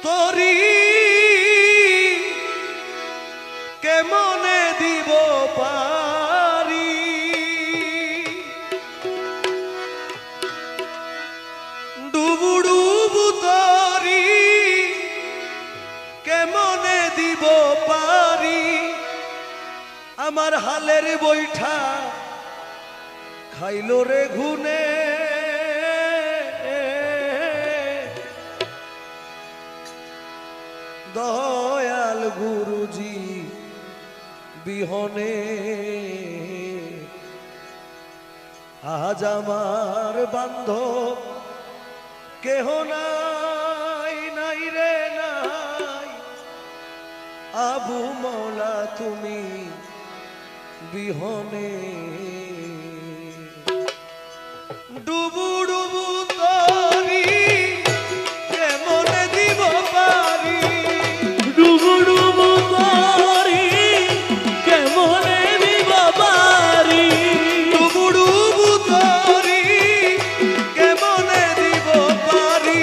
তরি কেমনে দিব পারি ডুবু ডুবু তরি কেমনে দিব পারি আমার হালের বৈঠা খাইল রে ঘুনে দয়াল গুরুজি বিহনে আজ আমার বান্ধব কেহ নাই নাই রে নাই আবু মৌলা তুমি বিহনে ডুবু ডুবু তরি কেমনে দিব পারি ডুবু ডুবু তরি কেমনে দিব পারি ডুবু ডুবু তরি কেমনে দিব পারি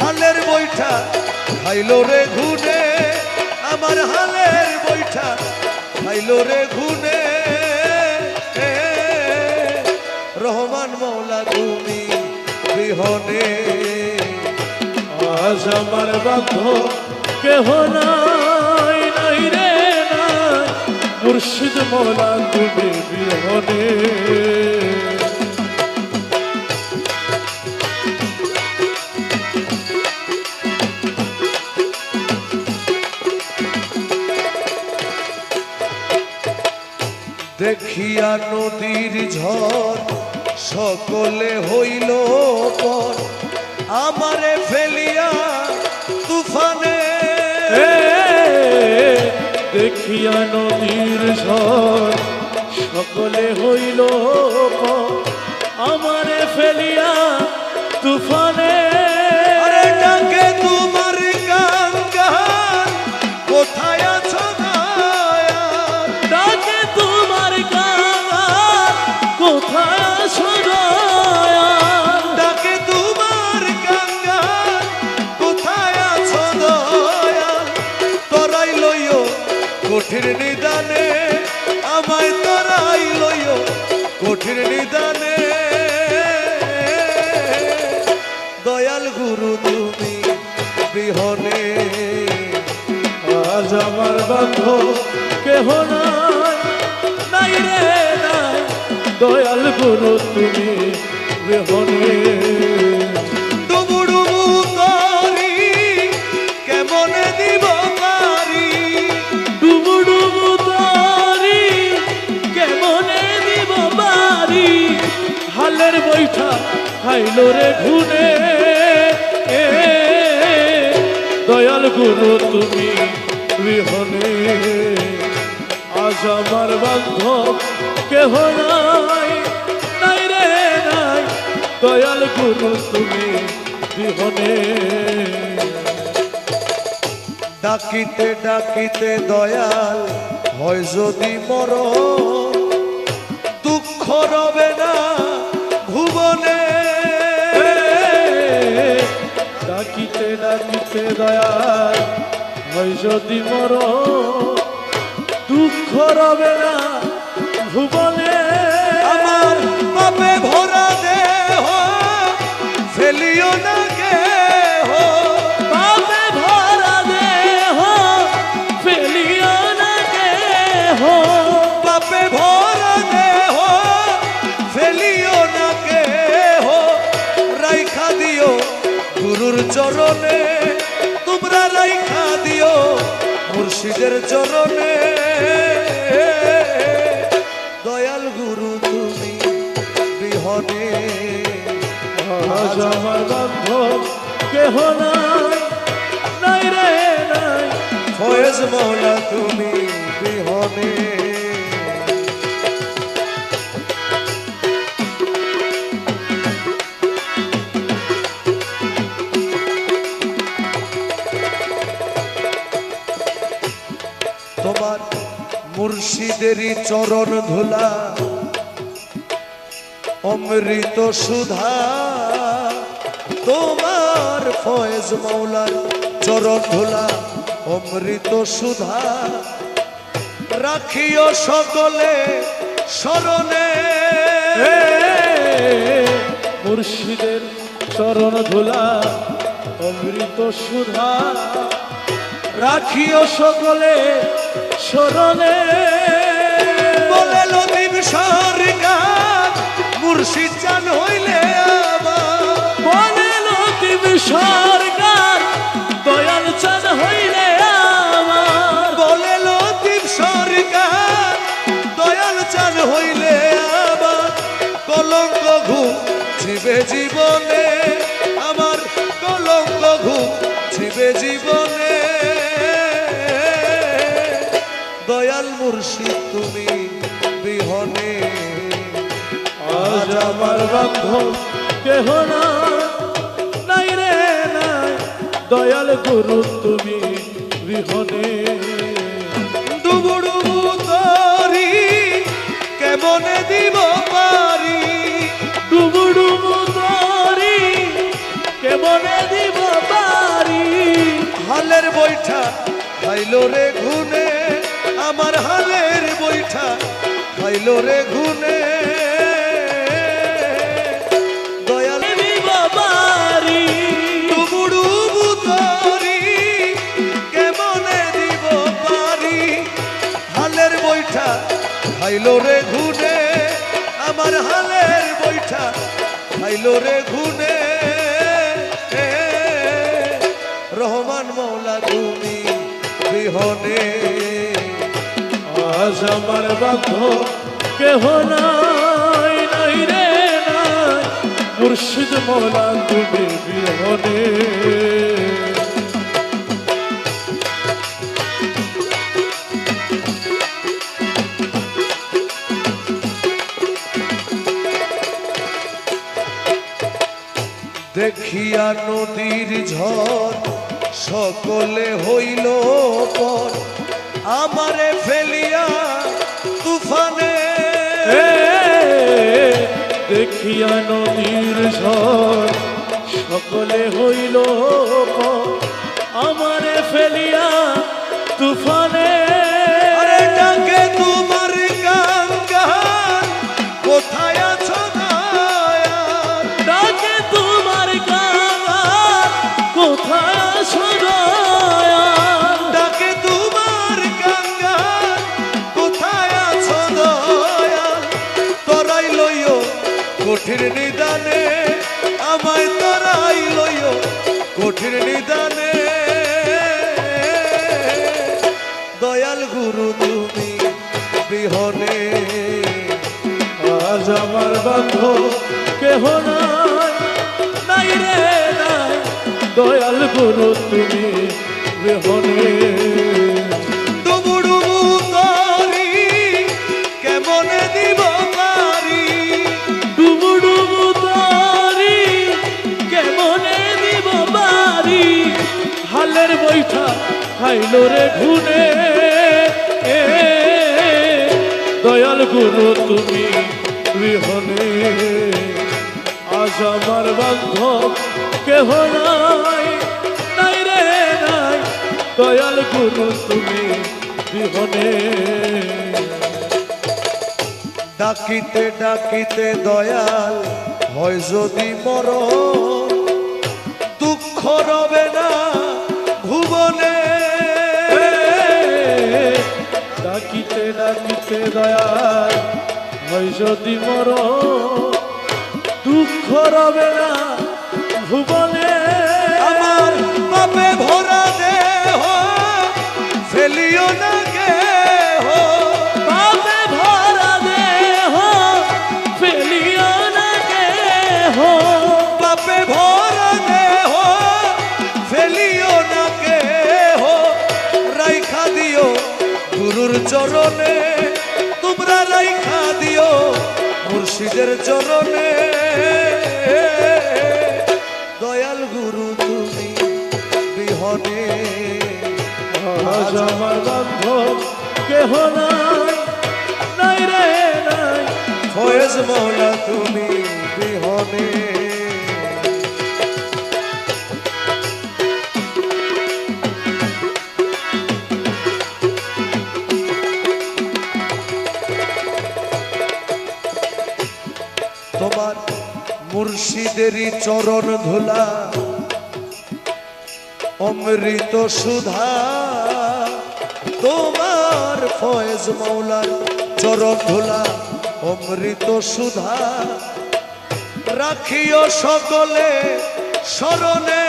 হালের বৈঠা খাইল রে ঘুনে আমার হালের বৈঠা খাইল রে ঘুনে রহমান মৌলা তুমি বিহনে আজ আমার বান্ধব কেহ নাই নাই রে নাই মুর্শিদ মৌলা তুমি বিহনে দেখিয়া নদীর ঝড় সকলে হইল পর আমারে ফেলিয়া তুফানে দেখিয়া নদীর ঝড় সকলে হইল আমারে ফেলিয়া তুফানে আরে ডাকে তোমার গান কোথায় আছো দয়াল ডাকে তোমার গান কোথায় আছো দয়াল ডাকে তোমার গান কোথায় আছো দয়াল তোরাই লইও কঠিন নিদানে আমায় তোরাই লইও কঠিন নিদানে দয়াল গুরু তুমি বিহনে আজ আমার বান্ধব কেহ নাই নাই রে নাই দয়াল গুরু তুমি বিহনে ডুবু ডুবু তরি কেমনে দিব পারি ডুবু ডুবু তরি কেমনে দিব বাড়ি হালের বৈঠা খাইল রে ঘুনে দয়াল গুরু তুমি বিহনে আজ আমার বান্ধব কেহ নাই নাই রে নাই দয়াল গুরু তুমি বিহনে ডাকিতে ডাকিতে দয়াল হয় যদি মর দুঃখ রবে না ভুবনে ডাকিতে ডাকিতে দয়াল হয় যদি মর দুঃখ রবে না ভুবনে আমার পাপে ভরা দেহ ফেলিও না কেহ পাপে ভরা দেহ ফেলিও না কেহ পাপে ভরা দেহ ফেলিও না কেহ রাইখা দিও গুরুর চরণে তোমরা রাইখা দিও মুর্শিদের চরণে দয়াল গুরু তুমি বিহনে আজ আমার বান্ধব কেহ নাই নাই রে নাই ফয়েজ মৌলা তুমি বিহনে তোমার মুর্শিদেরই চরণ ধুলা অমৃত সুধা তোমার আমার ফয়েজ মৌলার চরণ ধুলা অমৃত সুধা রাখিও সকলে স্মরণে মুর্শিদের চরণ ধুলা অমৃত সুধা রাখিও সকলে স্মরণে বলে লতিফ সরকার মুর্শিদ চান হইলে আবার বলে লতিফ সরকার দয়াল চান হইলে আমার বলে লতিফ সরকার দয়াল চান হইলে আবার কলঙ্ক ঘুচিবে জীবনে আমার কলঙ্ক ঘুচিবে জীবনে দয়াল মুর্শিদ তুমি বিহনে আজ আমার বান্ধব কেহ নাই রে নাই দয়াল গুরু তুমি বিহনে ডুবুডুবু তরি কেমনে দিব পারি ডুবু ডুবু তরি কেমনে দিব পারি হালের বৈঠা খাইলো রে ঘুনে আমার হালের বৈঠা খাইলো রে ঘুনে দয়াল দিব পারি ডুবুডুবু তরি কেমনে দিব পারি হালের বৈঠা খাইলো রে ঘুনে আমার হালের বৈঠা খাইলো রে ঘুনে রহমান মৌলা তুমি বিহনে আজ আমার বান্ধব কেহ নাই নাই রে নাই মুর্শিদ মৌলা তুমি বিহনে দেখিয়া নদীর ঝড় সকলে হইল পর আমারে ফেলিয়া তুফানে দেখিয়া নদীর ঝড় সকলে হইল আমারে ফেলিয়া তুফানে আরে ডাকে তোমার গান কোথায় আছো দয়াল ডাকে তোমার গান কোথায় আছো দয়াল ডাকে তোমার গান কোথায় আছো দয়াল তোরাই লইও কঠিন নিদানে আমায় তোরাই লইও কঠিন নিদানে দয়াল গুরু তুমি বিহনে আজ আমার বান্ধব কেহ নাই নাই রে নাই দয়াল গুরু তুমি বিহনে ডুবুডুবু তরি কেমনে দিব পারি ডুবু ডুবু তরি কেমনে দিব বাড়ি হালের বৈঠা খাইল রে ঘুনে দয়াল গুরু তুমি বিহনে আজ আমার বান্ধব কেহ নাই নাই রে নাই দয়াল গুরু তুমি বিহনে ডাকিতে ডাকিতে দয়াল হয় যদি মর দুঃখ রবে না ভুবনে ডাকিতে ডাকিতে দয়াল হয় যদি মর দুঃখ রবে না ভুবনে আমার পাপে ভরা দেহ ফেলিও না কেহ পাপে ভরা দেহ ফেলিও না কেহ পাপে ভরা দেহ ফেলিও না কেহ রাইখা দিও গুরুর চরণে তোমরা রাইখা দিও মুর্শিদের চরণে দয়াল গুরু তুমি বিহনে আজ আমার বান্ধব কেহ নাই নাই রে নাই ফয়েজ মৌলা তুমি বিহনে মুর্শিদেরই চরণ ধুলা অমৃত সুধা তোমার ফয়েজ মৌলার চরণ ধুলা অমৃত সুধা রাখিও সকলে স্মরণে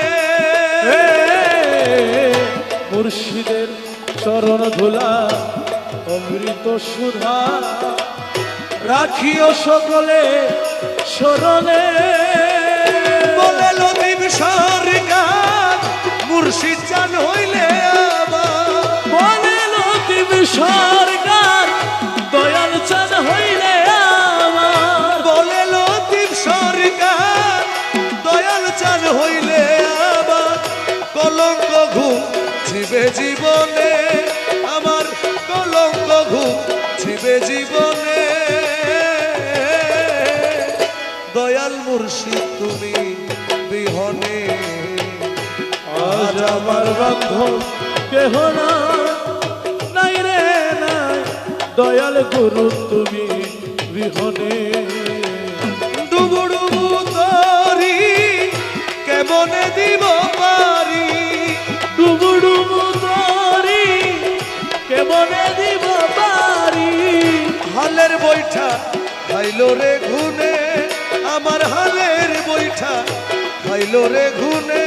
মুর্শিদের চরণ ধুলা অমৃত সুধা রাখিও সকলে স্মরণে বলে লতিফ সরকার মুর্শিদ চান হইলে আবার বলে লতিফ সরকার দয়াল চাঁদ হইলে আমার বলে লতিফ সরকার দয়াল চান হইলে আবার কলঙ্ক ঘুচিবে জীবনে আমার কলঙ্ক ঘুচিবে জীবনে দয়াল মুর্শিদ তুমি বিহনে আজ আমার বান্ধব কেহ নাই রে নাই দয়াল গুরু তুমি বিহনে ডুবুডুবু তরি কেমনে দিব পারি ডুবু ডুবু তরি কেমনে দিব পারি হালের বৈঠা খাইলো রে ঘুনে আমার হালের বৈঠা খাইলো রে ঘুনে